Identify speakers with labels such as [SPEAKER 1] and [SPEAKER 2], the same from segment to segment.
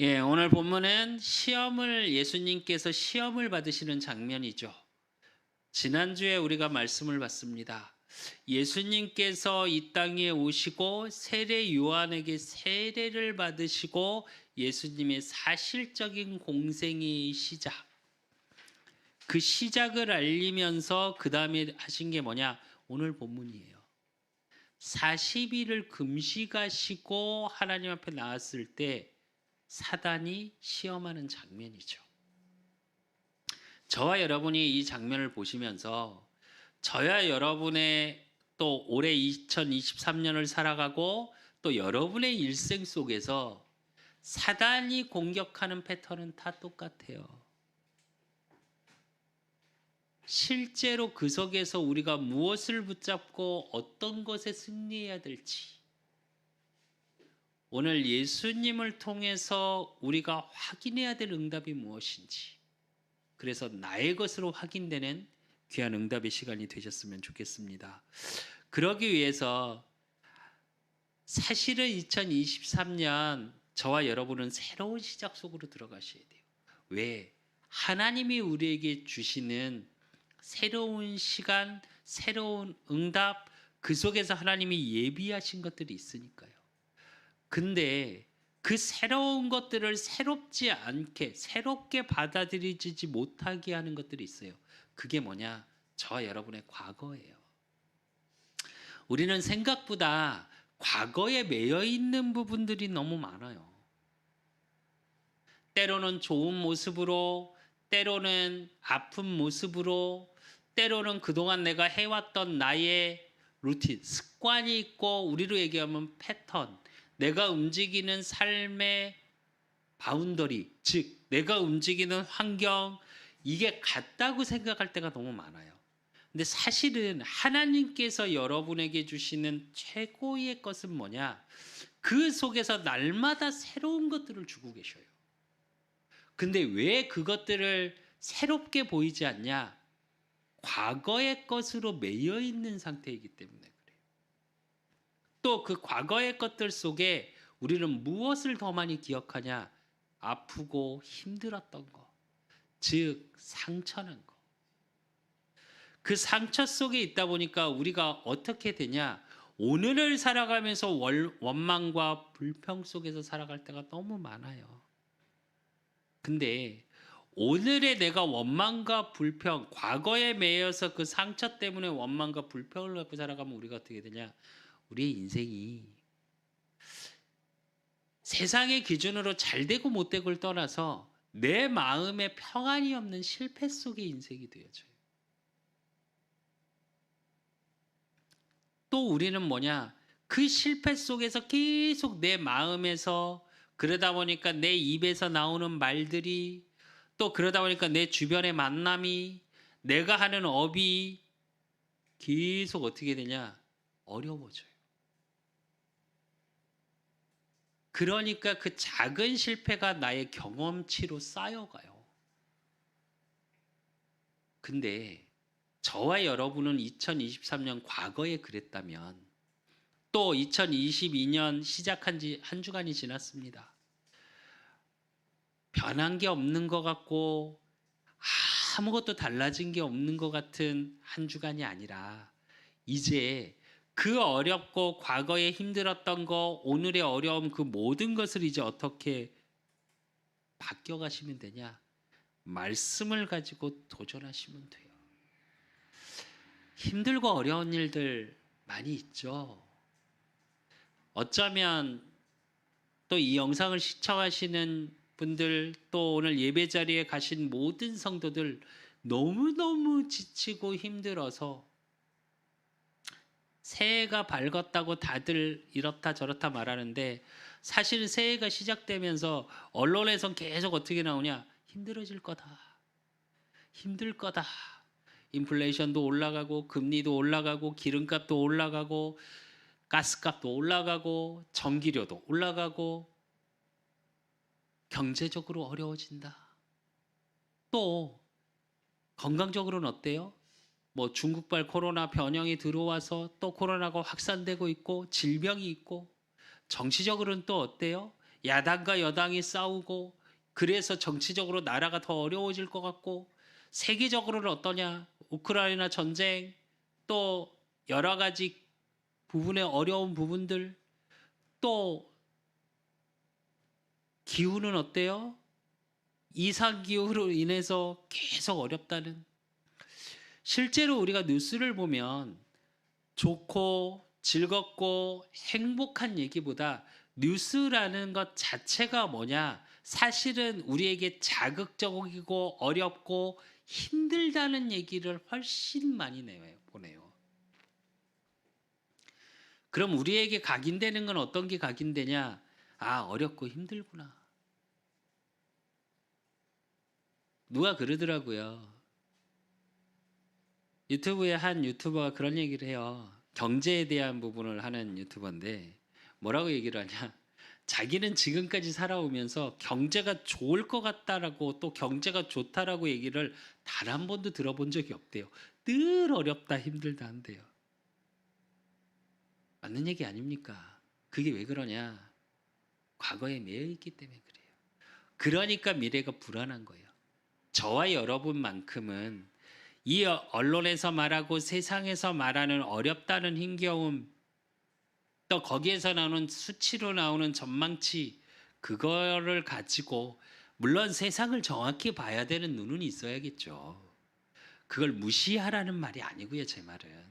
[SPEAKER 1] 예, 오늘 본문은 예수님께서 시험을 받으시는 장면이죠. 지난주에 우리가 말씀을 봤습니다. 예수님께서 이 땅에 오시고 세례 요한에게 세례를 받으시고 예수님의 사실적인 공생의 시작. 그 시작을 알리면서 그 다음에 하신 게 뭐냐? 오늘 본문이에요. 40일을 금식하시고 하나님 앞에 나왔을 때 사단이 시험하는 장면이죠. 저와 여러분이 이 장면을 보시면서 저야 여러분의 또 올해 2023년을 살아가고 또 여러분의 일생 속에서 사단이 공격하는 패턴은 다 똑같아요. 실제로 그 속에서 우리가 무엇을 붙잡고 어떤 것에 승리해야 될지 오늘 예수님을 통해서 우리가 확인해야 될 응답이 무엇인지 그래서 나의 것으로 확인되는 귀한 응답의 시간이 되셨으면 좋겠습니다. 그러기 위해서 사실은 2023년 저와 여러분은 새로운 시작 속으로 들어가셔야 돼요. 왜? 하나님이 우리에게 주시는 새로운 시간, 새로운 응답, 그 속에서 하나님이 예비하신 것들이 있으니까요. 근데 그 새로운 것들을 새롭지 않게, 새롭게 받아들이지 못하게 하는 것들이 있어요. 그게 뭐냐? 저와 여러분의 과거예요. 우리는 생각보다 과거에 매여 있는 부분들이 너무 많아요. 때로는 좋은 모습으로, 때로는 아픈 모습으로, 때로는 그동안 내가 해왔던 나의 루틴, 습관이 있고 우리로 얘기하면 패턴, 내가 움직이는 삶의 바운더리, 즉 내가 움직이는 환경, 이게 같다고 생각할 때가 너무 많아요. 근데 사실은 하나님께서 여러분에게 주시는 최고의 것은 뭐냐? 그 속에서 날마다 새로운 것들을 주고 계셔요. 근데 왜 그것들을 새롭게 보이지 않냐? 과거의 것으로 매여 있는 상태이기 때문에 그래요. 또 그 과거의 것들 속에 우리는 무엇을 더 많이 기억하냐? 아프고 힘들었던 거. 즉 상처난 거. 그 상처 속에 있다 보니까 우리가 어떻게 되냐? 오늘을 살아가면서 원망과 불평 속에서 살아갈 때가 너무 많아요. 근데 오늘의 내가 원망과 불평, 과거에 매여서 그 상처 때문에 원망과 불평을 갖고 살아가면 우리가 어떻게 되냐? 우리의 인생이 세상의 기준으로 잘 되고 못 되고를 떠나서 내 마음에 평안이 없는 실패 속의 인생이 되어져요. 또 우리는 뭐냐? 그 실패 속에서 계속 내 마음에서 그러다 보니까 내 입에서 나오는 말들이 또 그러다 보니까 내 주변의 만남이 내가 하는 업이 계속 어떻게 되냐? 어려워져요. 그러니까 그 작은 실패가 나의 경험치로 쌓여가요. 근데 저와 여러분은 2023년 과거에 그랬다면 또 2022년 시작한 지 한 주간이 지났습니다. 변한 게 없는 것 같고 아무것도 달라진 게 없는 것 같은 한 주간이 아니라 이제 그 어렵고 과거에 힘들었던 거 오늘의 어려움 그 모든 것을 이제 어떻게 바뀌어 가시면 되냐? 말씀을 가지고 도전하시면 돼요. 힘들고 어려운 일들 많이 있죠. 어쩌면 또 이 영상을 시청하시는 분들 또 오늘 예배 자리에 가신 모든 성도들 너무너무 지치고 힘들어서 새해가 밝았다고 다들 이렇다 저렇다 말하는데 사실 새해가 시작되면서 언론에선 계속 어떻게 나오냐? 힘들어질 거다. 힘들 거다. 인플레이션도 올라가고 금리도 올라가고 기름값도 올라가고 가스값도 올라가고 전기료도 올라가고 경제적으로 어려워진다. 또 건강적으로는 어때요? 뭐 중국발 코로나 변형이 들어와서 또 코로나가 확산되고 있고 질병이 있고 정치적으로는 또 어때요? 야당과 여당이 싸우고 그래서 정치적으로 나라가 더 어려워질 것 같고 세계적으로는 어떠냐? 우크라이나 전쟁 또 여러 가지 부분의 어려운 부분들 또 기후는 어때요? 이상 기후로 인해서 계속 어렵다는 실제로 우리가 뉴스를 보면 좋고 즐겁고 행복한 얘기보다 뉴스라는 것 자체가 뭐냐? 사실은 우리에게 자극적이고 어렵고 힘들다는 얘기를 훨씬 많이 보내요. 그럼 우리에게 각인되는 건 어떤 게 각인되냐? 아, 어렵고 힘들구나. 누가 그러더라고요. 유튜브에 한 유튜버가 그런 얘기를 해요. 경제에 대한 부분을 하는 유튜버인데 뭐라고 얘기를 하냐? 자기는 지금까지 살아오면서 경제가 좋을 것 같다라고 또 경제가 좋다라고 얘기를 단 한 번도 들어본 적이 없대요. 늘 어렵다 힘들다 한대요. 맞는 얘기 아닙니까? 그게 왜 그러냐? 과거에 매여 있기 때문에 그래요. 그러니까 미래가 불안한 거예요. 저와 여러분만큼은 이 언론에서 말하고 세상에서 말하는 어렵다는 힘겨움 또 거기에서 나오는 수치로 나오는 전망치 그거를 가지고 물론 세상을 정확히 봐야 되는 눈은 있어야겠죠. 그걸 무시하라는 말이 아니고요, 제 말은.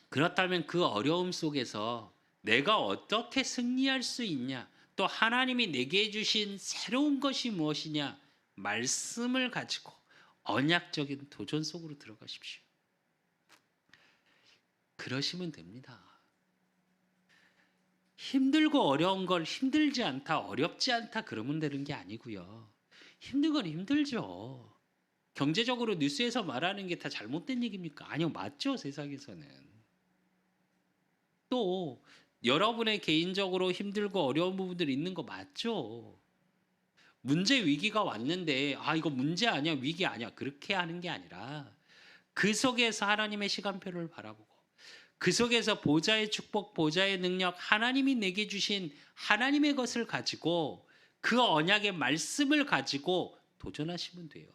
[SPEAKER 1] 그렇다면 그 어려움 속에서 내가 어떻게 승리할 수 있냐? 또 하나님이 내게 주신 새로운 것이 무엇이냐? 말씀을 가지고 언약적인 도전 속으로 들어가십시오. 그러시면 됩니다. 힘들고 어려운 걸 힘들지 않다, 어렵지 않다 그러면 되는 게 아니고요. 힘든 건 힘들죠. 경제적으로 뉴스에서 말하는 게 다 잘못된 얘기입니까? 아니요, 맞죠, 세상에서는. 또 여러분의 개인적으로 힘들고 어려운 부분들이 있는 거 맞죠. 문제 위기가 왔는데 아 이거 문제 아니야 위기 아니야 그렇게 하는 게 아니라 그 속에서 하나님의 시간표를 바라보고 그 속에서 보좌의 축복 보좌의 능력 하나님이 내게 주신 하나님의 것을 가지고 그 언약의 말씀을 가지고 도전하시면 돼요.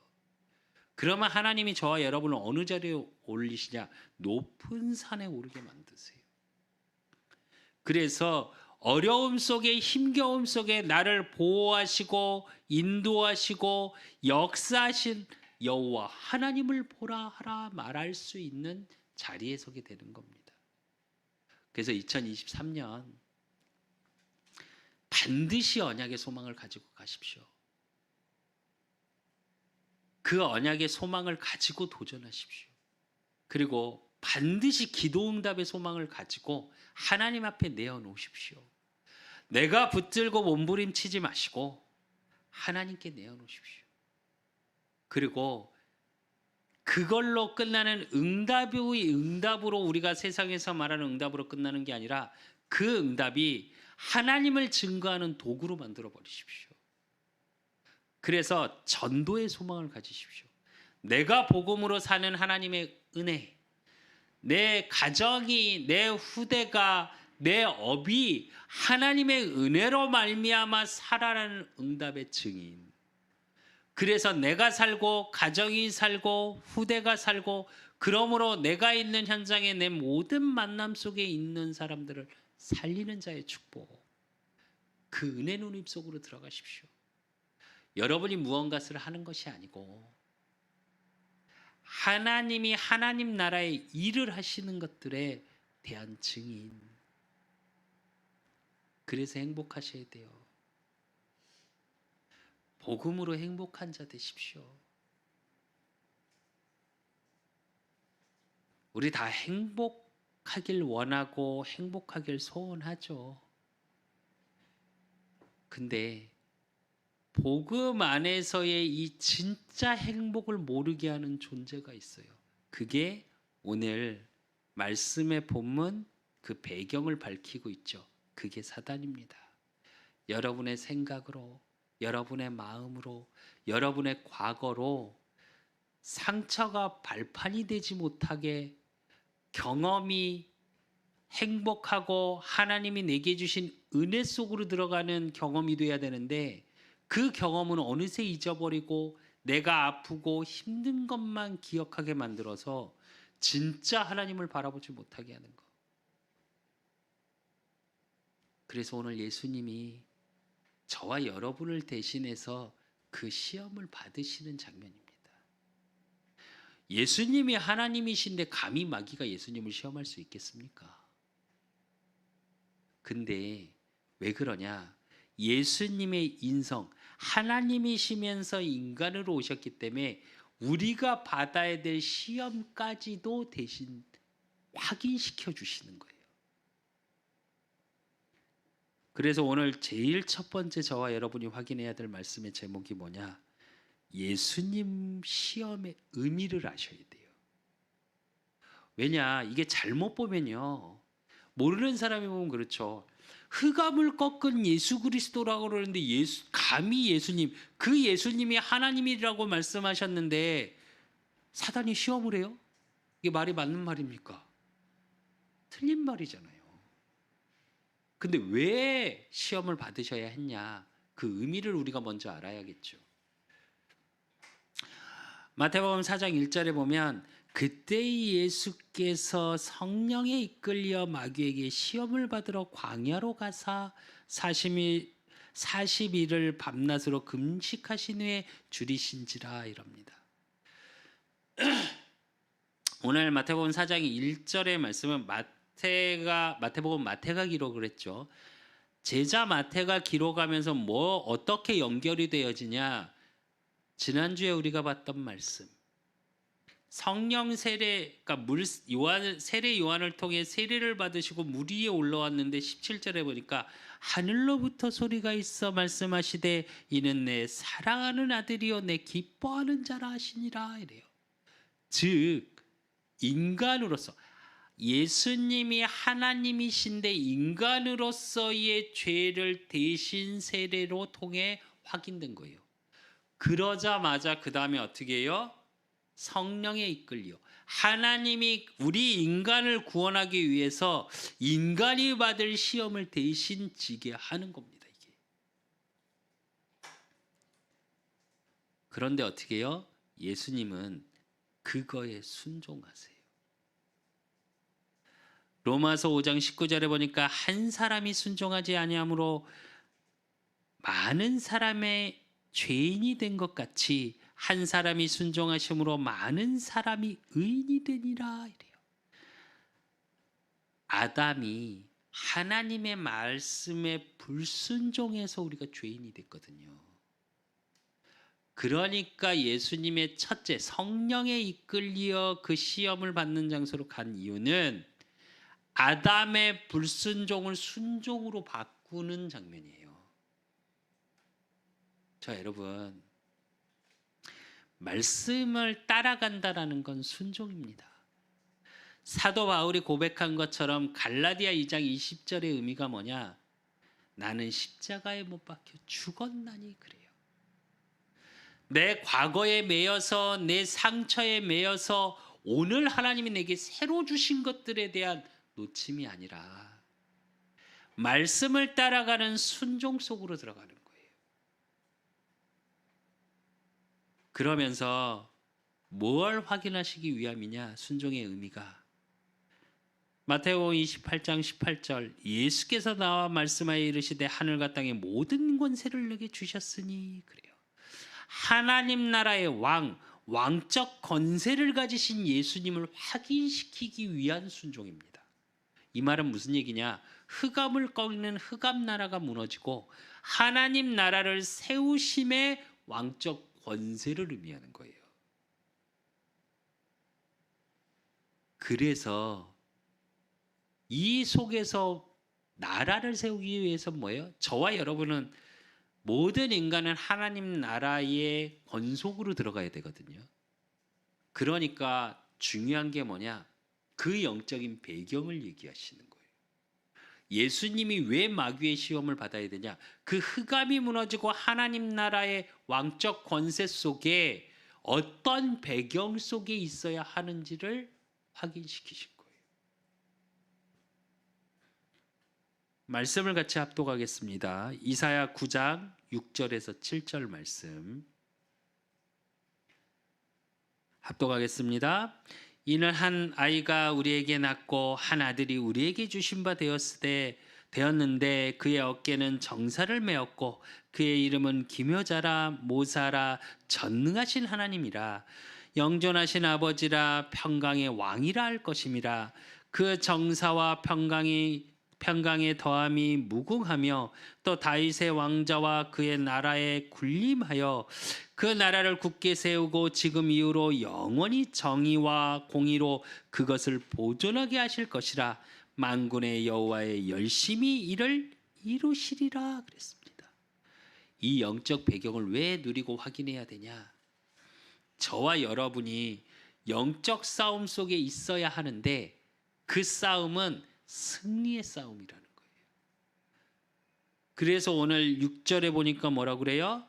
[SPEAKER 1] 그러면 하나님이 저와 여러분을 어느 자리에 올리시냐? 높은 산에 오르게 만드세요. 그래서 어려움 속에 힘겨움 속에 나를 보호하시고 인도하시고 역사하신 여호와 하나님을 보라 하라 말할 수 있는 자리에 서게 되는 겁니다. 그래서 2023년 반드시 언약의 소망을 가지고 가십시오. 그 언약의 소망을 가지고 도전하십시오. 그리고 반드시 기도응답의 소망을 가지고 하나님 앞에 내어놓으십시오. 내가 붙들고 몸부림치지 마시고 하나님께 내어놓으십시오. 그리고 그걸로 끝나는 응답으로 우리가 세상에서 말하는 응답으로 끝나는 게 아니라 그 응답이 하나님을 증거하는 도구로 만들어 버리십시오. 그래서 전도의 소망을 가지십시오. 내가 복음으로 사는 하나님의 은혜, 내 가정이, 내 후대가, 내 업이 하나님의 은혜로 말미암아 살아라는 응답의 증인. 그래서 내가 살고 가정이 살고 후대가 살고 그러므로 내가 있는 현장에 내 모든 만남 속에 있는 사람들을 살리는 자의 축복. 그 은혜 누림 속으로 들어가십시오. 여러분이 무언가를 하는 것이 아니고 하나님이 하나님 나라의 일을 하시는 것들에 대한 증인. 그래서 행복하셔야 돼요. 복음으로 행복한 자 되십시오. 우리 다 행복하길 원하고 행복하길 소원하죠. 근데 복음 안에서의 이 진짜 행복을 모르게 하는 존재가 있어요. 그게 오늘 말씀의 본문 그 배경을 밝히고 있죠. 그게 사단입니다. 여러분의 생각으로, 여러분의 마음으로, 여러분의 과거로 상처가 발판이 되지 못하게 경험이 행복하고 하나님이 내게 주신 은혜 속으로 들어가는 경험이 돼야 되는데 그 경험은 어느새 잊어버리고 내가 아프고 힘든 것만 기억하게 만들어서 진짜 하나님을 바라보지 못하게 하는 것. 그래서 오늘 예수님이 저와 여러분을 대신해서 그 시험을 받으시는 장면입니다. 예수님이 하나님이신데 감히 마귀가 예수님을 시험할 수 있겠습니까? 근데 왜 그러냐? 예수님의 인성, 하나님이시면서 인간으로 오셨기 때문에 우리가 받아야 될 시험까지도 대신 확인시켜 주시는 거예요. 그래서 오늘 제일 첫 번째 저와 여러분이 확인해야 될 말씀의 제목이 뭐냐? 예수님 시험의 의미를 아셔야 돼요. 왜냐? 이게 잘못 보면요. 모르는 사람이 보면 그렇죠. 흑암을 꺾은 예수 그리스도라고 그러는데 감히 예수님, 그 예수님이 하나님이라고 말씀하셨는데 사단이 시험을 해요? 이게 말이 맞는 말입니까? 틀린 말이잖아요. 근데 왜 시험을 받으셔야 했냐? 그 의미를 우리가 먼저 알아야겠죠. 마태복음 4장 1절에 보면 그때 예수께서 성령에 이끌려 마귀에게 시험을 받으러 광야로 가사 40일을 밤낮으로 금식하신 후에 줄이신지라 이럽니다. 오늘 마태복음 4장 1절의 말씀은 마태복음 마태가 기록을 했죠. 제자 마태가 기록하면서 어떻게 연결이 되어지냐? 지난주에 우리가 봤던 말씀. 성령 세례, 그러니까 세례 요한을 통해 세례를 받으시고 물 위에 올라왔는데 17절에 보니까 하늘로부터 소리가 있어 말씀하시되 이는 내 사랑하는 아들이요 내 기뻐하는 자라 하시니라 이래요. 즉 인간으로서 예수님이 하나님이신데 인간으로서의 죄를 대신 세례로 통해 확인된 거예요. 그러자마자 그 다음에 어떻게 해요? 성령에 이끌려 하나님이 우리 인간을 구원하기 위해서 인간이 받을 시험을 대신 지게 하는 겁니다. 이게. 그런데 어떻게 해요? 예수님은 그거에 순종하세요. 로마서 5장 19절에 보니까 한 사람이 순종하지 아니하므로 많은 사람의 죄인이 된 것 같이 한 사람이 순종하심으로 많은 사람이 의인이 되니라 이래요. 아담이 하나님의 말씀에 불순종해서 우리가 죄인이 됐거든요. 그러니까 예수님의 첫째 성령에 이끌려 그 시험을 받는 장소로 간 이유는 아담의 불순종을 순종으로 바꾸는 장면이에요. 자, 여러분, 말씀을 따라간다라는 건 순종입니다. 사도 바울이 고백한 것처럼 갈라디아 2장 20절의 의미가 뭐냐? 나는 십자가에 못 박혀 죽었나니 그래요. 내 과거에 매여서 내 상처에 매여서 오늘 하나님이 내게 새로 주신 것들에 대한 놓침이 아니라 말씀을 따라가는 순종 속으로 들어가는 거예요. 그러면서 뭘 확인하시기 위함이냐? 순종의 의미가 마태복음 28장 18절 예수께서 나와 말씀하여 이르시되 하늘과 땅의 모든 권세를 내게 주셨으니 그래요. 하나님 나라의 왕적 권세를 가지신 예수님을 확인시키기 위한 순종입니다. 이 말은 무슨 얘기냐? 흑암을 꺾는 흑암 나라가 무너지고 하나님 나라를 세우심의 왕적 권세를 의미하는 거예요. 그래서 이 속에서 나라를 세우기 위해서 뭐예요? 저와 여러분은 모든 인간은 하나님 나라의 권속으로 들어가야 되거든요. 그러니까 중요한 게 뭐냐? 그 영적인 배경을 얘기하시는 거예요. 예수님이 왜 마귀의 시험을 받아야 되냐? 그 흑암이 무너지고 하나님 나라의 왕적 권세 속에 어떤 배경 속에 있어야 하는지를 확인시키신 거예요. 말씀을 같이 합독하겠습니다. 이사야 9장 6절에서 7절 말씀 합독하겠습니다. 이는 한 아이가 우리에게 낳고 한 아들이 우리에게 주신 바 되었는데 그의 어깨는 정사를 메었고 그의 이름은 기묘자라 모사라 전능하신 하나님이라 영존하신 아버지라 평강의 왕이라 할 것임이라. 그 정사와 평강의 더함이 무궁하며 또 다윗의 왕자와 그의 나라에 군림하여 그 나라를 굳게 세우고 지금 이후로 영원히 정의와 공의로 그것을 보존하게 하실 것이라. 만군의 여호와의 열심히 이를 이루시리라 그랬습니다. 이 영적 배경을 왜 누리고 확인해야 되냐? 저와 여러분이 영적 싸움 속에 있어야 하는데 그 싸움은 승리의 싸움이라는 거예요. 그래서 오늘 6절에 보니까 뭐라고 그래요?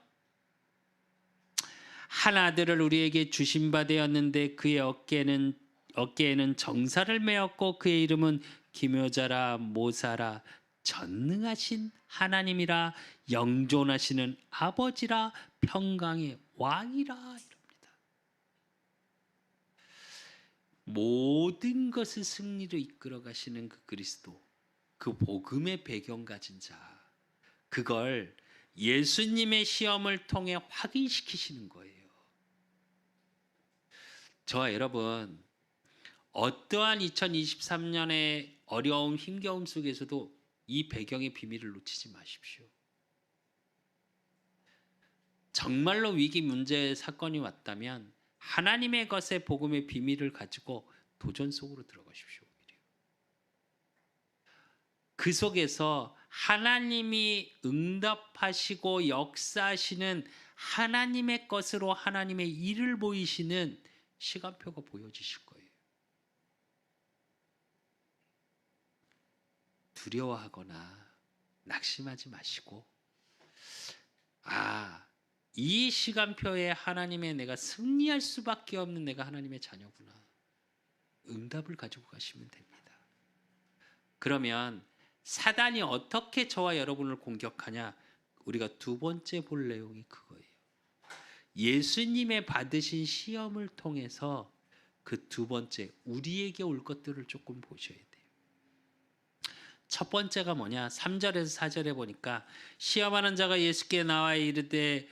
[SPEAKER 1] 한 아들을 우리에게 주신 바 되었는데 그의 어깨에는 정사를 메었고 그의 이름은 기묘자라 모사라 전능하신 하나님이라 영존하시는 아버지라 평강의 왕이라 이럽니다. 모든 것을 승리로 이끌어 가시는 그 그리스도, 그 복음의 배경 가진 자, 그걸 예수님의 시험을 통해 확인시키시는 거예요. 저와 여러분, 어떠한 2023년의 어려움, 힘겨움 속에서도 이 배경의 비밀을 놓치지 마십시오. 정말로 위기, 문제, 사건이 왔다면 하나님의 것의 복음의 비밀을 가지고 도전 속으로 들어가십시오. 그 속에서 하나님이 응답하시고 역사하시는 하나님의 것으로 하나님의 일을 보이시는 시간표가 보여지실 거예요. 두려워하거나 낙심하지 마시고, 이 시간표에 하나님의 내가 승리할 수밖에 없는 내가 하나님의 자녀구나. 응답을 가지고 가시면 됩니다. 그러면 사단이 어떻게 저와 여러분을 공격하냐? 우리가 두 번째 볼 내용이 그거예요. 예수님의 받으신 시험을 통해서 그 두 번째 우리에게 올 것들을 조금 보셔야 돼요. 첫 번째가 뭐냐? 3절에서 4절에 보니까 시험하는 자가 예수께 나와 이르되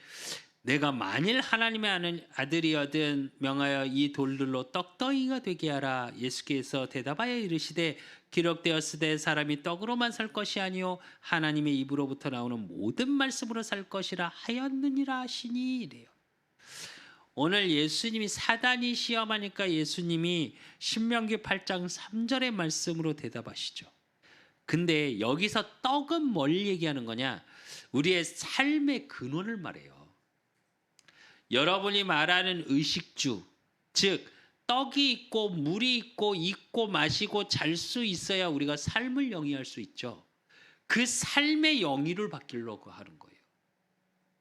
[SPEAKER 1] 내가 만일 하나님의 아들이거든 명하여 이 돌들로 떡덩이가 되게 하라. 예수께서 대답하여 이르시되 기록되었으되 사람이 떡으로만 살 것이 아니요 하나님의 입으로부터 나오는 모든 말씀으로 살 것이라 하였느니라 하시니 이래요. 오늘 예수님이 사단이 시험하니까 예수님이 신명기 8장 3절의 말씀으로 대답하시죠. 근데 여기서 떡은 뭘 얘기하는 거냐? 우리의 삶의 근원을 말해요. 여러분이 말하는 의식주, 즉 떡이 있고 물이 있고 입고 마시고 잘 수 있어야 우리가 삶을 영위할 수 있죠. 그 삶의 영위를 바뀌려고 하는 거예요.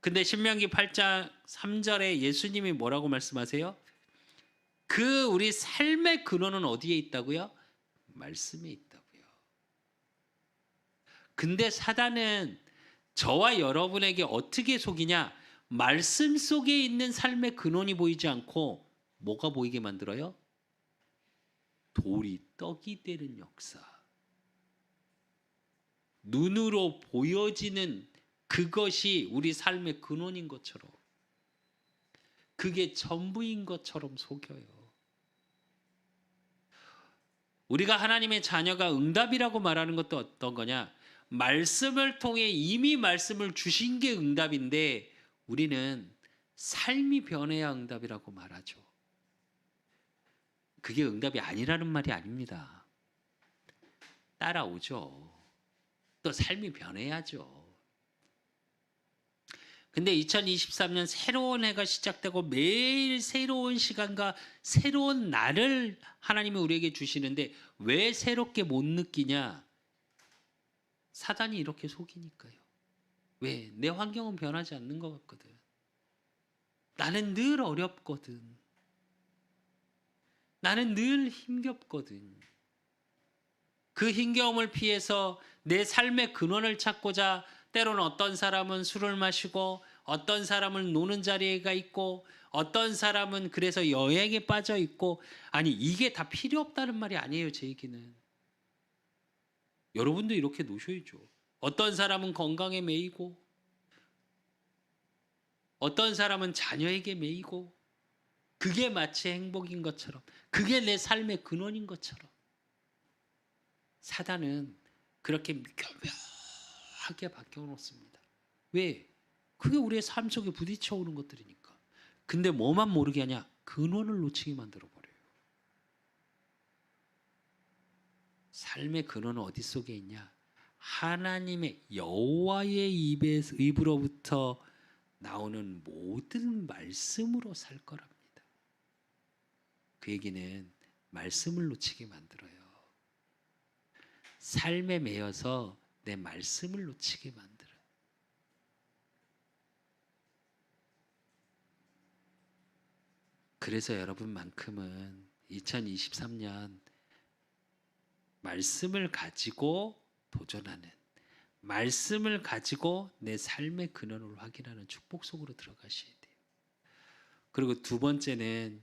[SPEAKER 1] 근데 신명기 8장 3절에 예수님이 뭐라고 말씀하세요? 그 우리 삶의 근원은 어디에 있다고요? 말씀에 있다고요. 근데 사단은 저와 여러분에게 어떻게 속이냐? 말씀 속에 있는 삶의 근원이 보이지 않고 뭐가 보이게 만들어요? 돌이 떡이 되는 역사. 눈으로 보여지는 그것이 우리 삶의 근원인 것처럼, 그게 전부인 것처럼 속여요. 우리가 하나님의 자녀가 응답이라고 말하는 것도 어떤 거냐? 말씀을 통해 이미 말씀을 주신 게 응답인데 우리는 삶이 변해야 응답이라고 말하죠. 그게 응답이 아니라는 말이 아닙니다. 따라오죠. 또 삶이 변해야죠. 근데 2023년 새로운 해가 시작되고 매일 새로운 시간과 새로운 날을 하나님이 우리에게 주시는데 왜 새롭게 못 느끼냐? 사단이 이렇게 속이니까요. 왜? 내 환경은 변하지 않는 것 같거든. 나는 늘 어렵거든. 나는 늘 힘겹거든. 그 힘겨움을 피해서 내 삶의 근원을 찾고자 때로는 어떤 사람은 술을 마시고 어떤 사람은 노는 자리가 있고 어떤 사람은 그래서 여행에 빠져 있고 아니 이게 다 필요 없다는 말이 아니에요. 제 얘기는. 여러분도 이렇게 노셔야죠. 어떤 사람은 건강에 매이고 어떤 사람은 자녀에게 매이고 그게 마치 행복인 것처럼 그게 내 삶의 근원인 것처럼 사단은 그렇게 교묘하게 바뀌어 놓습니다. 왜? 그게 우리의 삶 속에 부딪혀 오는 것들이니까. 근데 뭐만 모르게 하냐? 근원을 놓치게 만들어 버려요. 삶의 근원은 어디 속에 있냐? 하나님의 여호와의 입으로부터 나오는 모든 말씀으로 살 거랍니다. 그 얘기는 말씀을 놓치게 만들어요. 삶에 매여서 내 말씀을 놓치게 만들어요. 그래서 여러분만큼은 2023년 말씀을 가지고 도전하는 말씀을 가지고 내 삶의 근원을 확인하는 축복 속으로 들어가셔야 돼요. 그리고 두 번째는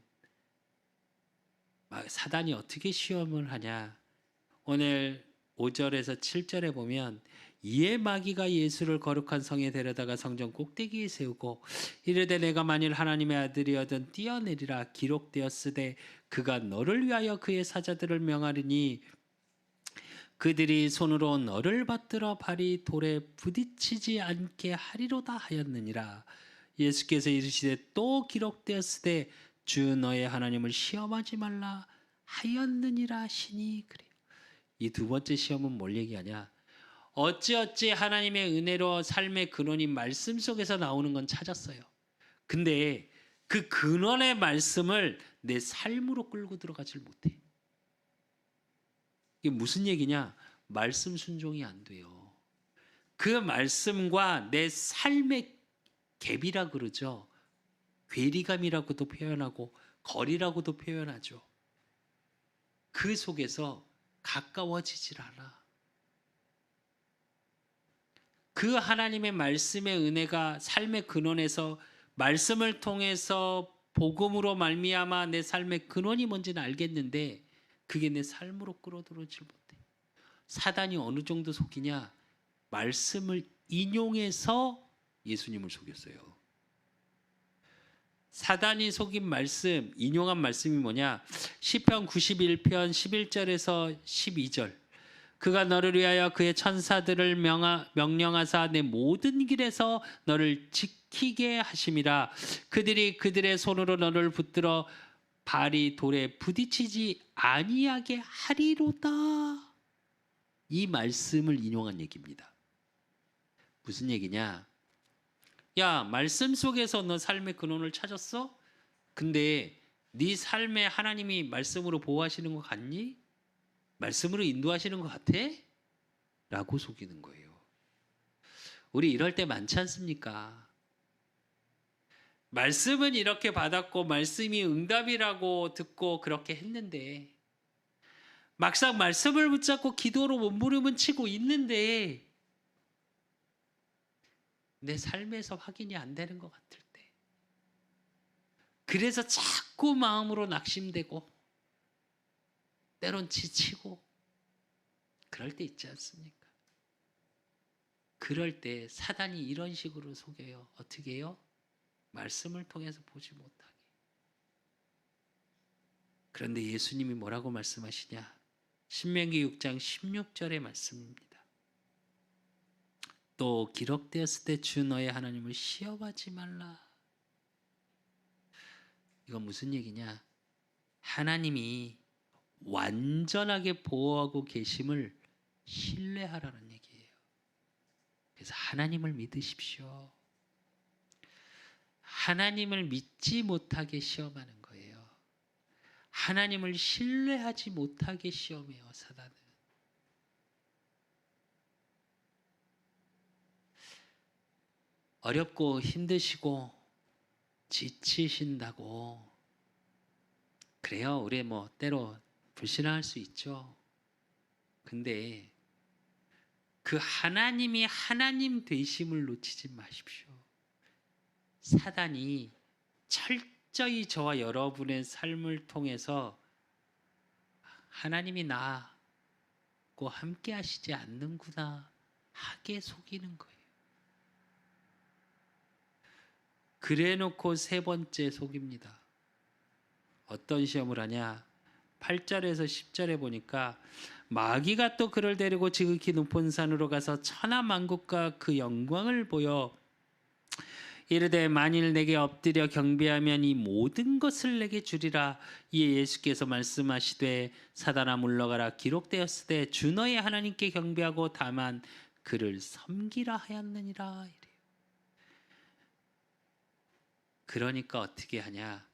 [SPEAKER 1] 사단이 어떻게 시험을 하냐. 오늘 5절에서 7절에 보면 이에 마귀가 예수를 거룩한 성에 데려다가 성전 꼭대기에 세우고 이르되 내가 만일 하나님의 아들이어든 뛰어내리라 기록되었으되 그가 너를 위하여 그의 사자들을 명하리니 그들이 손으로 너를 받들어 발이 돌에 부딪히지 않게 하리로다 하였느니라. 예수께서 이르시되 또 기록되었으되 주 너의 하나님을 시험하지 말라 하였느니라 하시니 그래요. 이 두 번째 시험은 뭘 얘기하냐? 어찌어찌 하나님의 은혜로 삶의 근원인 말씀 속에서 나오는 건 찾았어요. 근데 그 근원의 말씀을 내 삶으로 끌고 들어가질 못해. 이게 무슨 얘기냐? 말씀 순종이 안 돼요. 그 말씀과 내 삶의 갭이라 그러죠. 괴리감이라고도 표현하고 거리라고도 표현하죠. 그 속에서 가까워지질 않아. 그 하나님의 말씀의 은혜가 삶의 근원에서 말씀을 통해서 복음으로 말미암아 내 삶의 근원이 뭔지는 알겠는데 그게 내 삶으로 끌어들어오질 못해. 사단이 어느 정도 속이냐? 말씀을 인용해서 예수님을 속였어요. 사단이 속인 말씀, 인용한 말씀이 뭐냐? 시편 91편 11절에서 12절. 그가 너를 위하여 그의 천사들을 명령하사 내 모든 길에서 너를 지키게 하심이라. 그들이 그들의 손으로 너를 붙들어 발이 돌에 부딪히지 아니하게 하리로다. 이 말씀을 인용한 얘기입니다. 무슨 얘기냐? 야, 말씀 속에서 너 삶의 근원을 찾았어? 근데 네 삶에 하나님이 말씀으로 보호하시는 것 같니? 말씀으로 인도하시는 것 같아? 라고 속이는 거예요. 우리 이럴 때 많지 않습니까? 말씀은 이렇게 받았고 말씀이 응답이라고 듣고 그렇게 했는데 막상 말씀을 붙잡고 기도로 몸부림은 치고 있는데 내 삶에서 확인이 안 되는 것 같을 때 그래서 자꾸 마음으로 낙심되고 때론 지치고 그럴 때 있지 않습니까? 그럴 때 사단이 이런 식으로 속여요. 어떻게 해요? 말씀을 통해서 보지 못하게. 그런데 예수님이 뭐라고 말씀하시냐? 신명기 6장 16절의 말씀입니다. 또 기록되었을 때 주 너의 하나님을 시험하지 말라. 이건 무슨 얘기냐? 하나님이 완전하게 보호하고 계심을 신뢰하라는 얘기예요. 그래서 하나님을 믿으십시오. 하나님을 믿지 못하게 시험하는 거예요. 하나님을 신뢰하지 못하게 시험해요, 사단은. 어렵고 힘드시고 지치신다고 그래요. 우리 때로 불신할 수 있죠. 근데 그 하나님이 하나님 되심을 놓치지 마십시오. 사단이 철저히 저와 여러분의 삶을 통해서 하나님이 나하고 함께 하시지 않는구나 하게 속이는 거예요. 그래놓고 세 번째 속입니다. 어떤 시험을 하냐? 8절에서 10절에 보니까 마귀가 또 그를 데리고 지극히 높은 산으로 가서 천하만국과 그 영광을 보여 이르되 만일 내게 엎드려 경배하면 이 모든 것을 내게 주리라. 이에 예수께서 말씀하시되 사단아 물러가라 기록되었으되 주 너의 하나님께 경배하고 다만 그를 섬기라 하였느니라. 이래요. 그러니까 어떻게 하냐?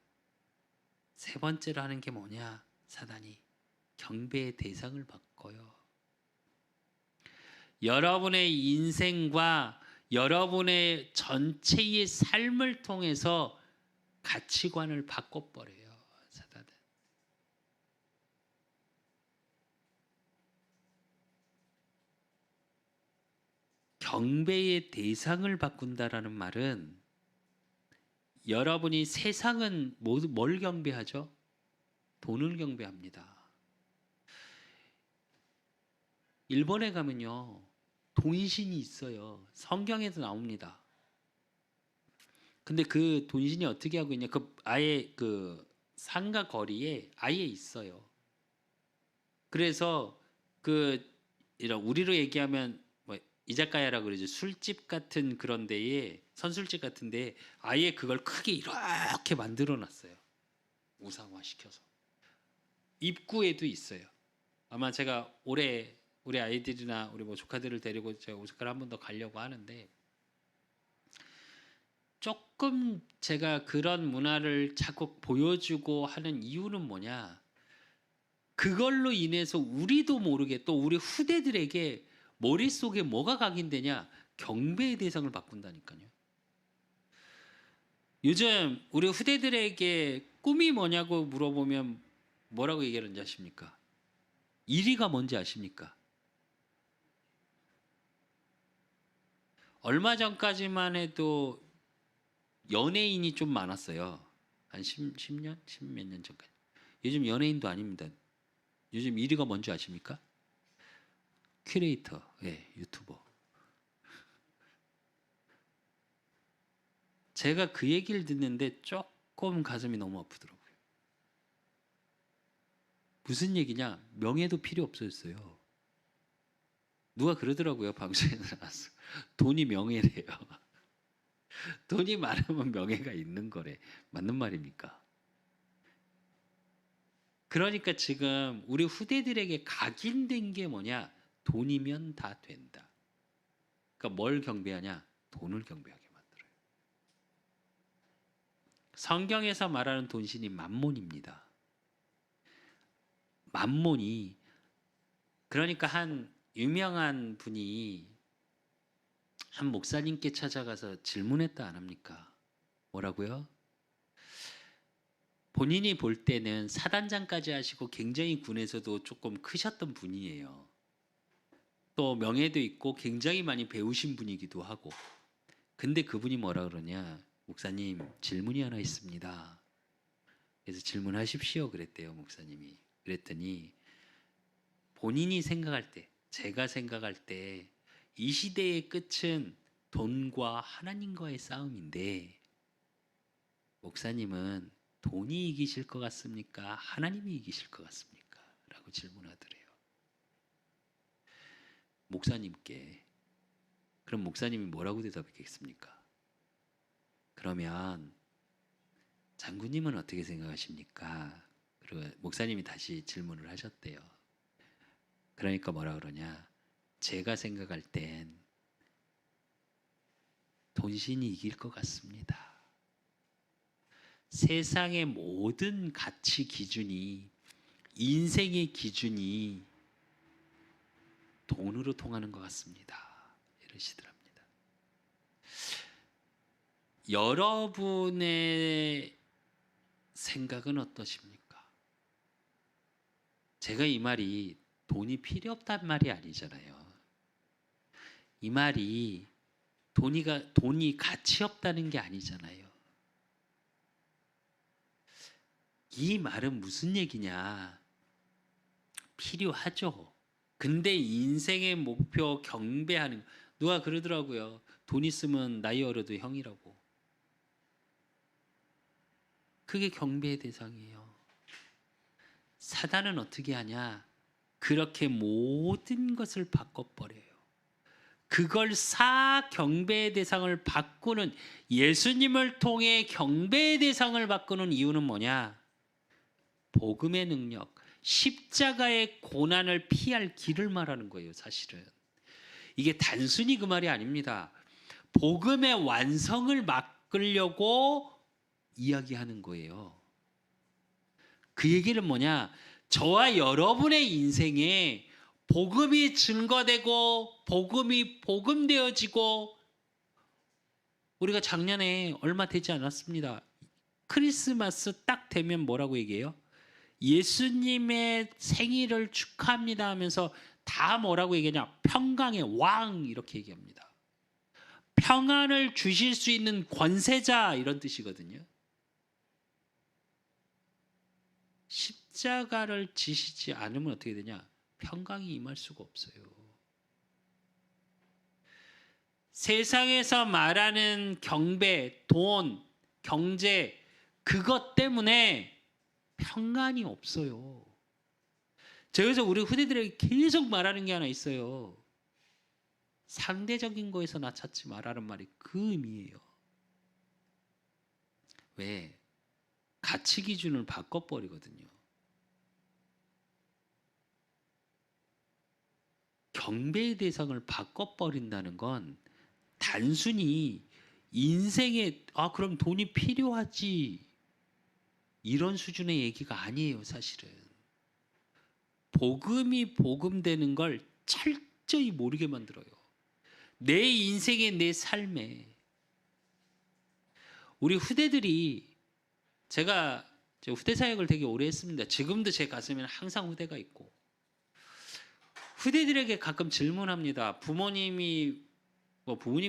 [SPEAKER 1] 세 번째로 하는 게 뭐냐? 사단이 경배의 대상을 바꿔요. 여러분의 인생과 여러분의 전체의 삶을 통해서 가치관을 바꿔버려요. 사단은. 경배의 대상을 바꾼다라는 말은 여러분이 세상은 뭘 경배하죠? 돈을 경배합니다. 일본에 가면요. 돈신이 있어요. 성경에도 나옵니다. 근데 그 돈신이 어떻게 하고 있냐? 아예 그 상가 거리에 아예 있어요. 그래서 이런 우리로 얘기하면 뭐 이자카야라 그러죠. 술집 같은 그런 데에 선술집 같은 데에 아예 그걸 크게 이렇게 만들어 놨어요. 우상화 시켜서. 입구에도 있어요. 아마 제가 올해 우리 아이들이나 우리 뭐 조카들을 데리고 제가 오사카를 한 번 더 가려고 하는데 조금 제가 그런 문화를 자꾸 보여주고 하는 이유는 뭐냐? 그걸로 인해서 우리도 모르게 또 우리 후대들에게 머릿속에 뭐가 각인되냐? 경배의 대상을 바꾼다니까요. 요즘 우리 후대들에게 꿈이 뭐냐고 물어보면 뭐라고 얘기하는지 아십니까? 1위가 뭔지 아십니까? 얼마 전까지만 해도 연예인이 좀 많았어요. 한 10년? 10몇 년 전까지. 요즘 연예인도 아닙니다. 요즘 1위가 뭔지 아십니까? 큐레이터, 예, 유튜버. 제가 그 얘기를 듣는데 조금 가슴이 너무 아프더라고요. 무슨 얘기냐? 명예도 필요 없어졌어요. 누가 그러더라고요. 방송에 나와서. 돈이 명예래요. 돈이 많으면 명예가 있는 거래. 맞는 말입니까? 그러니까 지금 우리 후대들에게 각인된 게 뭐냐? 돈이면 다 된다. 그러니까 뭘 경배하냐? 돈을 경배하게 만들어요. 성경에서 말하는 돈신이 맘몬입니다. 맘몬이 그러니까 한 유명한 분이 한 목사님께 찾아가서 질문했다 안 합니까? 뭐라고요? 본인이 볼 때는 사단장까지 하시고 굉장히 군에서도 조금 크셨던 분이에요. 또 명예도 있고 굉장히 많이 배우신 분이기도 하고. 근데 그분이 뭐라 그러냐? 목사님 질문이 하나 있습니다. 그래서 질문하십시오 그랬대요 목사님이. 그랬더니 본인이 생각할 때 제가 생각할 때 이 시대의 끝은 돈과 하나님과의 싸움인데 목사님은 돈이 이기실 것 같습니까? 하나님이 이기실 것 같습니까? 라고 질문하더래요. 목사님께. 그럼 목사님이 뭐라고 대답했겠습니까? 그러면 장군님은 어떻게 생각하십니까? 그리고 목사님이 다시 질문을 하셨대요. 그러니까 뭐라 그러냐? 제가 생각할 땐 돈신이 이길 것 같습니다. 세상의 모든 가치 기준이 인생의 기준이 돈으로 통하는 것 같습니다. 이러시더랍니다. 여러분의 생각은 어떠십니까? 제가 이 말이 돈이 필요 없단 말이 아니잖아요. 이 말이 돈이 가치 없다는 게 아니잖아요. 이 말은 무슨 얘기냐? 필요하죠. 근데 인생의 목표 경배하는, 누가 그러더라고요. 돈 있으면 나이 어려도 형이라고. 그게 경배의 대상이에요. 사단은 어떻게 하냐? 그렇게 모든 것을 바꿔버려요. 그걸 경배의 대상을 바꾸는, 예수님을 통해 경배의 대상을 바꾸는 이유는 뭐냐? 복음의 능력, 십자가의 고난을 피할 길을 말하는 거예요, 사실은. 이게 단순히 그 말이 아닙니다. 복음의 완성을 막으려고 이야기하는 거예요. 그 얘기는 뭐냐? 저와 여러분의 인생에 복음이 증거되고 복음이 복음되어지고, 우리가 작년에 얼마 되지 않았습니다. 크리스마스 딱 되면 뭐라고 얘기해요? 예수님의 생일을 축하합니다 하면서 다 뭐라고 얘기하냐? 평강의 왕, 이렇게 얘기합니다. 평안을 주실 수 있는 권세자, 이런 뜻이거든요. 십자가를 지시지 않으면 어떻게 되냐? 평강이 임할 수가 없어요. 세상에서 말하는 경배, 돈, 경제, 그것 때문에 평안이 없어요. 그래서 우리 후대들에게 계속 말하는 게 하나 있어요. 상대적인 거에서 나 찾지 말라는 말이 그 의미예요. 왜? 가치 기준을 바꿔버리거든요. 경배의 대상을 바꿔버린다는 건 단순히 인생에 그럼 돈이 필요하지, 이런 수준의 얘기가 아니에요, 사실은. 복음이 복음되는 걸 철저히 모르게 만들어요. 내 인생에, 내 삶에. 우리 후대들이, 제가 후대 사역을 되게 오래 했습니다. 지금도 제 가슴에는 항상 후대가 있고, 후대들에게 가끔 질문합니다. 부모님이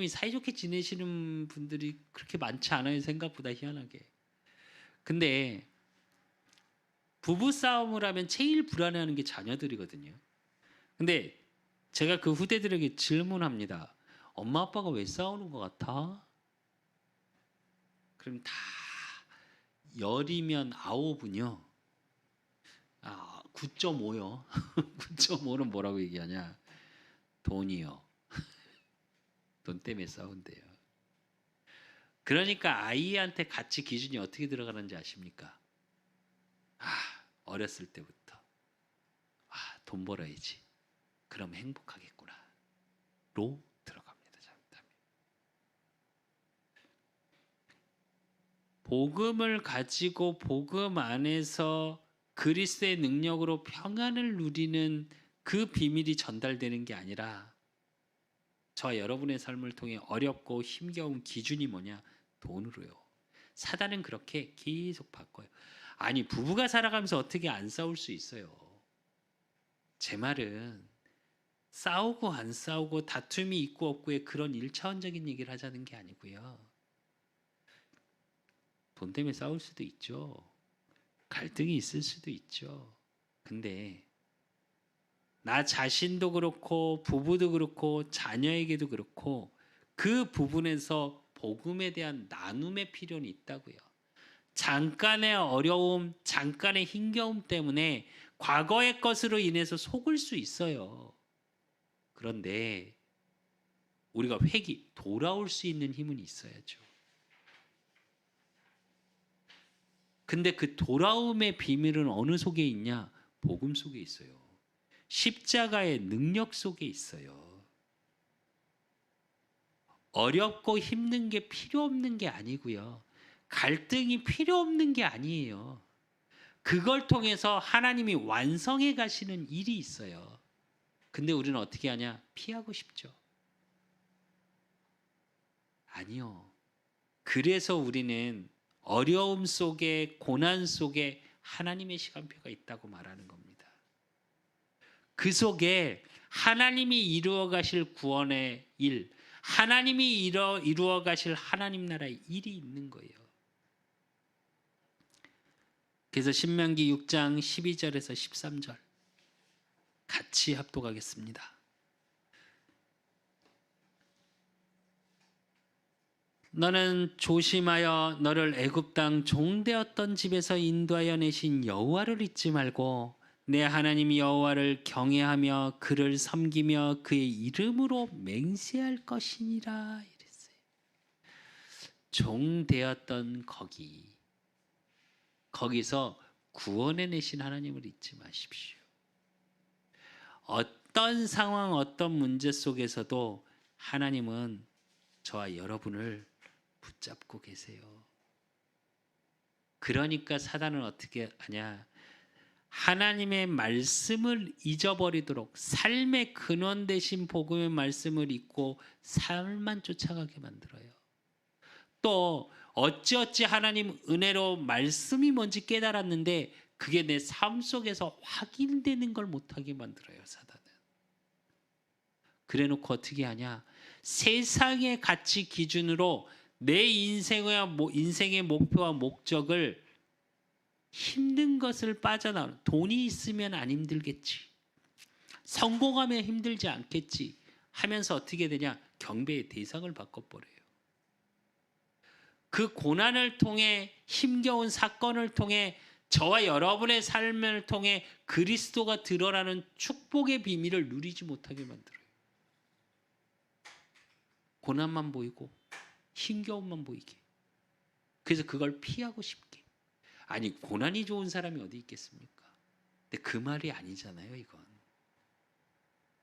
[SPEAKER 1] 사이좋게 지내시는 분들이 그렇게 많지 않아요, 생각보다 희한하게. 근데 부부 싸움을 하면 제일 불안해하는 게 자녀들이거든요. 근데 제가 그 후대들에게 질문합니다. 엄마 아빠가 왜 싸우는 것 같아? 그럼 다 10이면 9은요. 9.5요. 9.5는 뭐라고 얘기하냐? 돈이요. 돈 때문에 싸운대요. 그러니까 아이한테 가치 기준이 어떻게 들어가는지 아십니까? 어렸을 때부터 돈 벌어야지, 그럼 행복하겠구나 로 들어갑니다. 잘못하면. 복음을 가지고 복음 안에서 그리스도의 능력으로 평안을 누리는 그 비밀이 전달되는 게 아니라, 저와 여러분의 삶을 통해 어렵고 힘겨운 기준이 뭐냐? 돈으로요. 사단은 그렇게 계속 바꿔요. 아니, 부부가 살아가면서 어떻게 안 싸울 수 있어요? 제 말은 싸우고 안 싸우고 다툼이 있고 없고의 그런 1차원적인 얘기를 하자는 게 아니고요. 돈 때문에 싸울 수도 있죠. 갈등이 있을 수도 있죠. 근데 나 자신도 그렇고 부부도 그렇고 자녀에게도 그렇고 그 부분에서 복음에 대한 나눔의 필요는 있다고요. 잠깐의 어려움, 잠깐의 힘겨움 때문에 과거의 것으로 인해서 속을 수 있어요. 그런데 우리가 돌아올 수 있는 힘은 있어야죠. 근데 그 돌아옴의 비밀은 어느 속에 있냐? 복음 속에 있어요. 십자가의 능력 속에 있어요. 어렵고 힘든 게 필요 없는 게 아니고요. 갈등이 필요 없는 게 아니에요. 그걸 통해서 하나님이 완성해 가시는 일이 있어요. 근데 우리는 어떻게 하냐? 피하고 싶죠. 아니요. 그래서 우리는 어려움 속에, 고난 속에 하나님의 시간표가 있다고 말하는 겁니다. 그 속에 하나님이 이루어 가실 구원의 일, 하나님이 이루어 가실 하나님 나라의 일이 있는 거예요. 그래서 신명기 6장 12절에서 13절 같이 합독하겠습니다. 너는 조심하여 너를 애굽 땅 종되었던 집에서 인도하여 내신 여호와를 잊지 말고 내 하나님 여호와를 경외하며 그를 섬기며 그의 이름으로 맹세할 것이니라 이랬어요. 종되었던 거기서 구원해 내신 하나님을 잊지 마십시오. 어떤 상황, 어떤 문제 속에서도 하나님은 저와 여러분을 붙잡고 계세요. 그러니까 사단은 어떻게 하냐? 하나님의 말씀을 잊어버리도록 삶의 근원 되신 복음의 말씀을 잊고 삶만 쫓아가게 만들어요. 또 어찌어찌 하나님 은혜로 말씀이 뭔지 깨달았는데 그게 내 삶 속에서 확인되는 걸 못하게 만들어요, 사단은. 그래놓고 어떻게 하냐? 세상의 가치 기준으로 내 인생의 목표와 목적을 힘든 것을 빠져나오는, 돈이 있으면 안 힘들겠지, 성공하면 힘들지 않겠지 하면서 어떻게 되냐? 경배의 대상을 바꿔버려요. 그 고난을 통해, 힘겨운 사건을 통해, 저와 여러분의 삶을 통해 그리스도가 드러나는 축복의 비밀을 누리지 못하게 만들어요. 고난만 보이고 힘겨움만 보이게. 그래서 그걸 피하고 싶게. 아니, 고난이 좋은 사람이 어디 있겠습니까? 근데 그 말이 아니잖아요, 이건.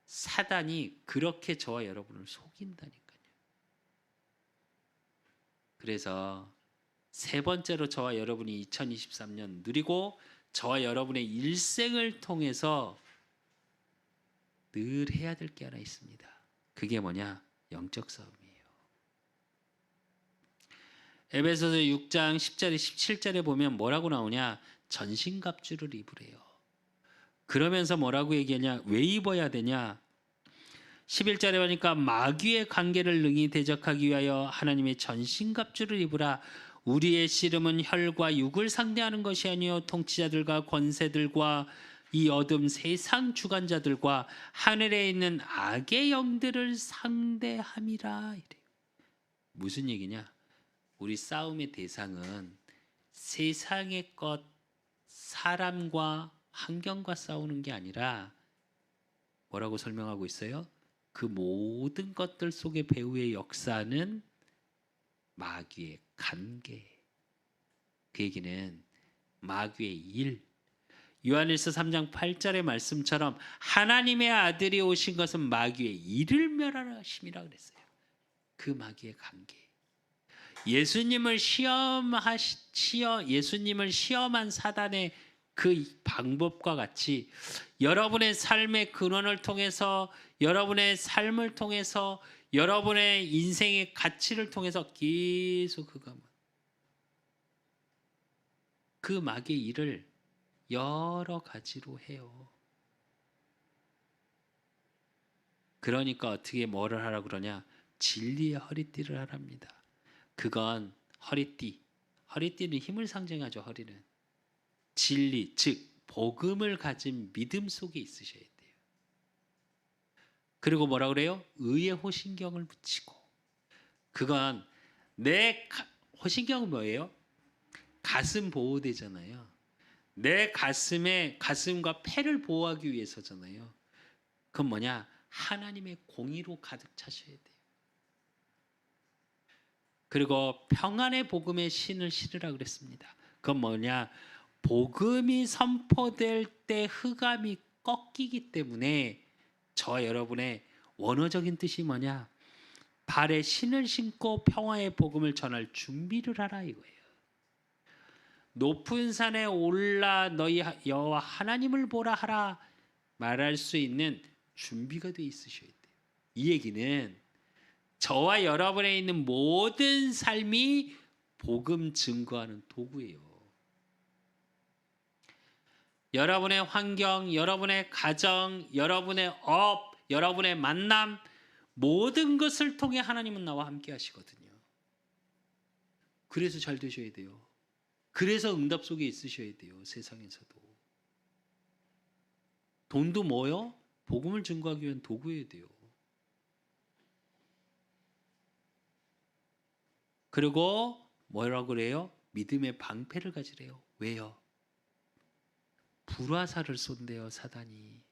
[SPEAKER 1] 사단이 그렇게 저와 여러분을 속인다니까요. 그래서 세 번째로 저와 여러분이 2023년 누리고 저와 여러분의 일생을 통해서 늘 해야 될 게 하나 있습니다. 그게 뭐냐? 영적 싸움이에요. 에베소서 6장 10절에 17절에 보면 뭐라고 나오냐? 전신갑주를 입으래요. 그러면서 뭐라고 얘기하냐? 왜 입어야 되냐? 11절에 보니까 마귀의 관계를 능히 대적하기 위하여 하나님의 전신갑주를 입으라. 우리의 씨름은 혈과 육을 상대하는 것이 아니요 통치자들과 권세들과 이 어둠 세상 주관자들과 하늘에 있는 악의 영들을 상대함이라. 이래요. 무슨 얘기냐? 우리 싸움의 대상은 세상의 것, 사람과 환경과 싸우는 게 아니라 뭐라고 설명하고 있어요? 그 모든 것들 속에 배후의 역사는 마귀의 관계. 그 얘기는 마귀의 일. 요한일서 3장 8절의 말씀처럼 하나님의 아들이 오신 것은 마귀의 일을 멸하라 하심이라 그랬어요. 그 마귀의 관계. 예수님을 시험한 사단의 그 방법과 같이 여러분의 삶의 근원을 통해서, 여러분의 삶을 통해서, 여러분의 인생의 가치를 통해서 계속 그 마귀의 일을 여러 가지로 해요. 그러니까 어떻게 뭐를 하라고 그러냐? 진리의 허리띠를 하랍니다. 그건 허리띠는 힘을 상징하죠. 허리는 진리, 즉 복음을 가진 믿음 속에 있으셔야 돼요. 그리고 뭐라 그래요? 의의 호신경을 붙이고. 그건 호신경은 뭐예요? 가슴 보호대잖아요. 내 가슴과 폐를 보호하기 위해서잖아요. 그건 뭐냐? 하나님의 공의로 가득 차셔야 돼요. 그리고 평안의 복음의 신을 신으라 그랬습니다. 그건 뭐냐? 복음이 선포될 때 흑암이 꺾이기 때문에 저와 여러분의 원어적인 뜻이 뭐냐? 발에 신을 신고 평화의 복음을 전할 준비를 하라 이거예요. 높은 산에 올라 너희 여호와 하나님을 보라 하라 말할 수 있는 준비가 돼 있으셔야 돼요. 이 얘기는 저와 여러분에 있는 모든 삶이 복음 증거하는 도구예요. 여러분의 환경, 여러분의 가정, 여러분의 업, 여러분의 만남 모든 것을 통해 하나님은 나와 함께 하시거든요. 그래서 잘 되셔야 돼요. 그래서 응답 속에 있으셔야 돼요. 세상에서도. 돈도 뭐요? 복음을 증거하기 위한 도구여야 돼요. 그리고 뭐라고 그래요? 믿음의 방패를 가지래요. 왜요? 불화살을 쏜대요, 사단이.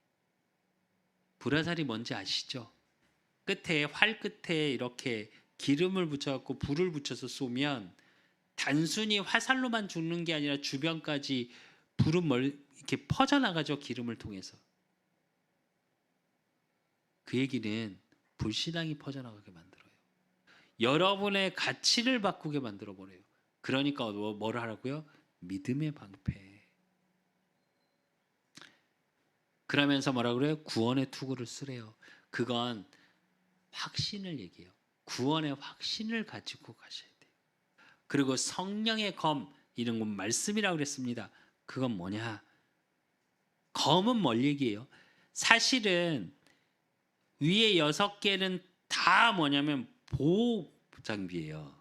[SPEAKER 1] 불화살이 뭔지 아시죠? 끝에 활 끝에 이렇게 기름을 붙여갖고 불을 붙여서 쏘면 단순히 화살로만 죽는 게 아니라 주변까지 불은 이렇게 퍼져나가죠, 기름을 통해서. 그 얘기는 불신앙이 퍼져나가게 만들어요. 여러분의 가치를 바꾸게 만들어 버려요. 그러니까 뭘 하라고요? 믿음의 방패. 그러면서 뭐라 그래요? 구원의 투구를 쓰래요. 그건 확신을 얘기해요. 구원의 확신을 가지고 가셔야 돼요. 그리고 성령의 검, 이런 건 말씀이라고 그랬습니다. 그건 뭐냐? 검은 뭘 얘기해요? 사실은 위에 6개는 다 뭐냐면 보호 장비예요.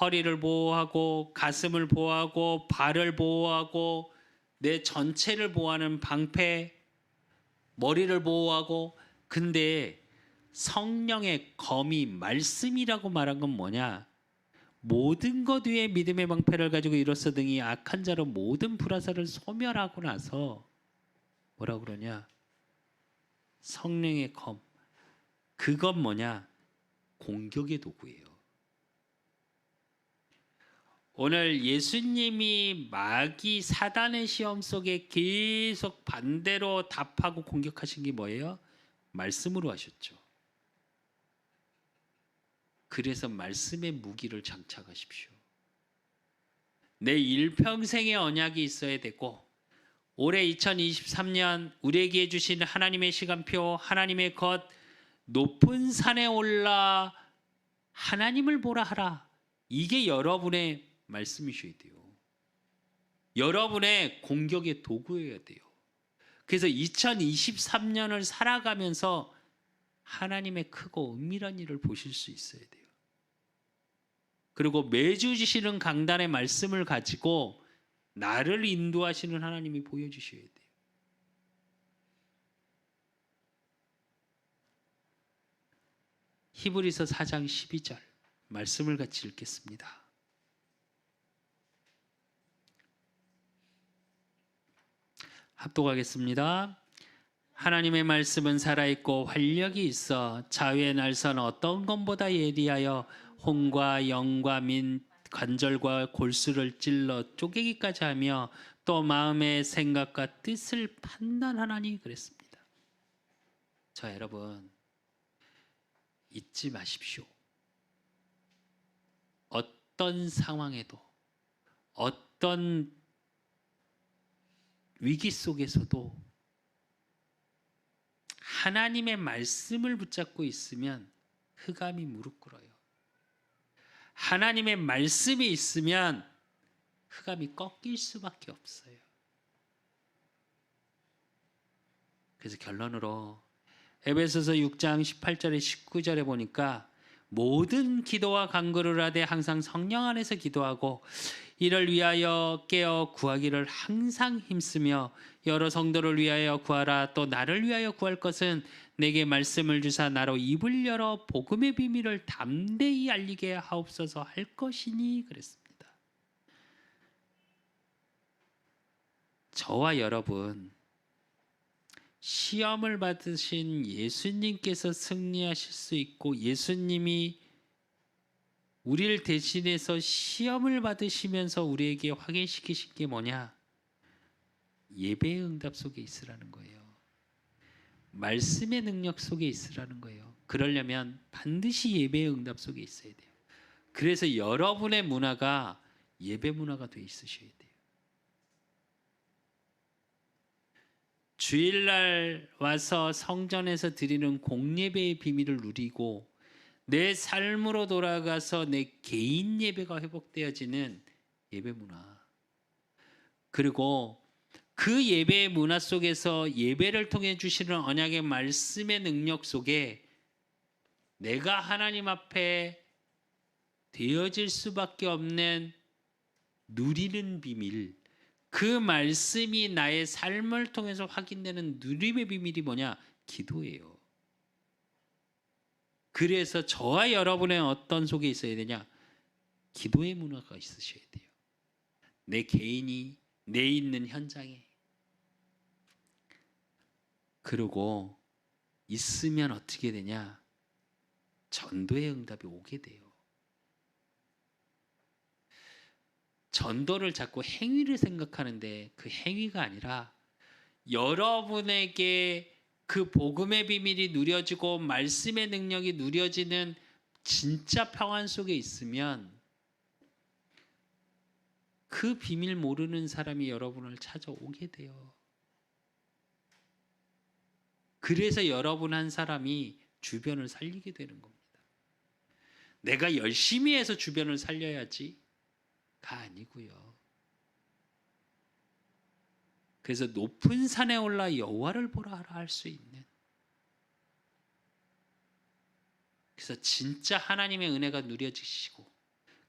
[SPEAKER 1] 허리를 보호하고 가슴을 보호하고 발을 보호하고 내 전체를 보호하는 방패, 머리를 보호하고. 근데 성령의 검이 말씀이라고 말한 건 뭐냐? 모든 것 위에 믿음의 방패를 가지고 일어서 등이 악한 자로 모든 불화살을 소멸하고 나서 뭐라고 그러냐? 성령의 검. 그건 뭐냐? 공격의 도구예요. 오늘 예수님이 마귀 사단의 시험 속에 계속 반대로 답하고 공격하신 게 뭐예요? 말씀으로 하셨죠. 그래서 말씀의 무기를 장착하십시오. 내 일평생의 언약이 있어야 되고, 올해 2023년 우리에게 주신 하나님의 시간표, 하나님의 것, 높은 산에 올라 하나님을 보라 하라. 이게 여러분의 말씀이셔야 돼요. 여러분의 공격의 도구여야 돼요. 그래서 2023년을 살아가면서 하나님의 크고 은밀한 일을 보실 수 있어야 돼요. 그리고 매주 주시는 강단의 말씀을 가지고 나를 인도하시는 하나님이 보여주셔야 돼요. 히브리서 4장 12절 말씀을 같이 읽겠습니다. 합독하겠습니다. 하나님의 말씀은 살아있고 활력이 있어 자위의 날선 어떤 것보다 예리하여 혼과 영과 민 관절과 골수를 찔러 쪼개기까지 하며 또 마음의 생각과 뜻을 판단하나니 그랬습니다. 자, 여러분 잊지 마십시오. 어떤 상황에도 어떤 위기 속에서도 하나님의 말씀을 붙잡고 있으면 흑암이 무릎 꿇어요. 하나님의 말씀이 있으면 흑암이 꺾일 수밖에 없어요. 그래서 결론으로 에베소서 6장 18절에 19절에 보니까 모든 기도와 간구를 하되 항상 성령 안에서 기도하고 이를 위하여 깨어 구하기를 항상 힘쓰며 여러 성도를 위하여 구하라. 또 나를 위하여 구할 것은 내게 말씀을 주사 나로 입을 열어 복음의 비밀을 담대히 알리게 하옵소서 할 것이니 그랬습니다. 저와 여러분 시험을 받으신 예수님께서 승리하실 수 있고 예수님이 우리를 대신해서 시험을 받으시면서 우리에게 확인시키신 게 뭐냐? 예배의 응답 속에 있으라는 거예요. 말씀의 능력 속에 있으라는 거예요. 그러려면 반드시 예배의 응답 속에 있어야 돼요. 그래서 여러분의 문화가 예배 문화가 돼 있으셔야 돼요. 주일날 와서 성전에서 드리는 공예배의 비밀을 누리고 내 삶으로 돌아가서 내 개인 예배가 회복되어지는 예배 문화. 그리고 그 예배의 문화 속에서 예배를 통해 주시는 언약의 말씀의 능력 속에 내가 하나님 앞에 되어질 수밖에 없는 누리는 비밀, 그 말씀이 나의 삶을 통해서 확인되는 누림의 비밀이 뭐냐? 기도예요. 그래서 저와 여러분의 어떤 속에 있어야 되냐? 기도의 문화가 있으셔야 돼요. 내 개인이 내 있는 현장에. 그리고 있으면 어떻게 되냐? 전도의 응답이 오게 돼요. 전도를 자꾸 행위를 생각하는데 그 행위가 아니라 여러분에게 그 복음의 비밀이 누려지고 말씀의 능력이 누려지는 진짜 평안 속에 있으면 그 비밀 모르는 사람이 여러분을 찾아오게 돼요. 그래서 여러분 한 사람이 주변을 살리게 되는 겁니다. 내가 열심히 해서 주변을 살려야지가 아니고요. 그래서 높은 산에 올라 여호와를 보라 하라 할 수 있는, 그래서 진짜 하나님의 은혜가 누려지시고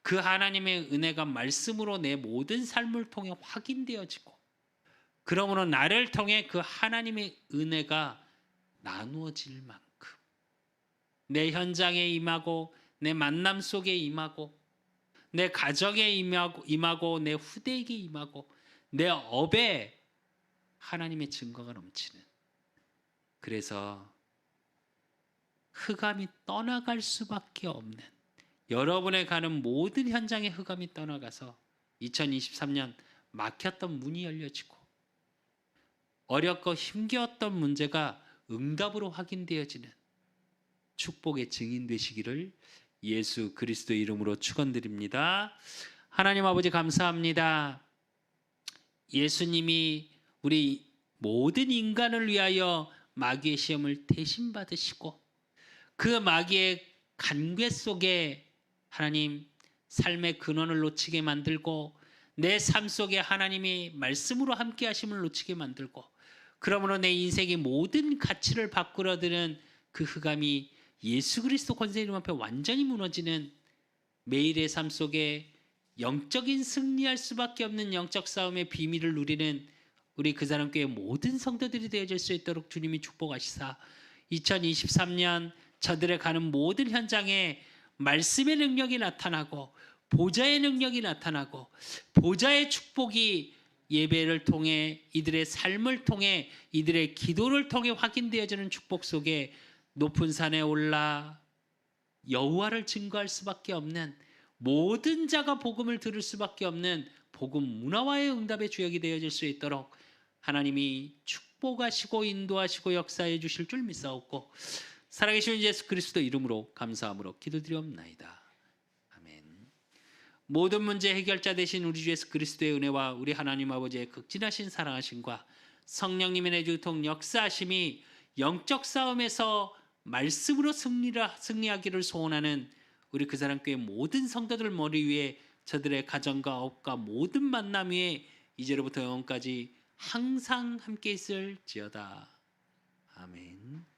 [SPEAKER 1] 그 하나님의 은혜가 말씀으로 내 모든 삶을 통해 확인되어지고, 그러므로 나를 통해 그 하나님의 은혜가 나누어질 만큼 내 현장에 임하고 내 만남 속에 임하고 내 가정에 임하고 내 후대에게 임하고 내 업에 하나님의 증거가 넘치는, 그래서 흑암이 떠나갈 수밖에 없는, 여러분의 가는 모든 현장의 흑암이 떠나가서 2023년 막혔던 문이 열려지고 어렵고 힘겨웠던 문제가 응답으로 확인되어지는 축복의 증인 되시기를 예수 그리스도의 이름으로 축원드립니다. 하나님 아버지 감사합니다. 예수님이 우리 모든 인간을 위하여 마귀의 시험을 대신 받으시고 그 마귀의 간괴 속에 하나님 삶의 근원을 놓치게 만들고 내 삶 속에 하나님이 말씀으로 함께 하심을 놓치게 만들고, 그러므로 내 인생의 모든 가치를 바꾸려드는 그 흑암이 예수 그리스도 권세 이름 앞에 완전히 무너지는 매일의 삶 속에 영적인 승리할 수밖에 없는 영적 싸움의 비밀을 누리는 우리 그 사람 교회 모든 성도들이 되어질 수 있도록 주님이 축복하시사 2023년 저들의 가는 모든 현장에 말씀의 능력이 나타나고 보좌의 능력이 나타나고 보좌의 축복이 예배를 통해 이들의 삶을 통해 이들의 기도를 통해 확인되어지는 축복 속에 높은 산에 올라 여호와를 증거할 수밖에 없는, 모든 자가 복음을 들을 수밖에 없는 복음 문화와의 응답의 주역이 되어질 수 있도록 하나님이 축복하시고 인도하시고 역사해 주실 줄 믿사옵고 살아계신 예수 그리스도 이름으로 감사함으로 기도드리옵나이다. 아멘. 모든 문제 해결자 되신 우리 주 예수 그리스도의 은혜와 우리 하나님 아버지의 극진하신 사랑하심과 성령님의 내주통 역사하심이 영적 싸움에서 말씀으로 승리하기를 소원하는 우리 그 사람 교회 모든 성도들 머리 위에 저들의 가정과 업과 모든 만남 위에 이제로부터 영원까지 항상 함께 있을지어다. 아멘.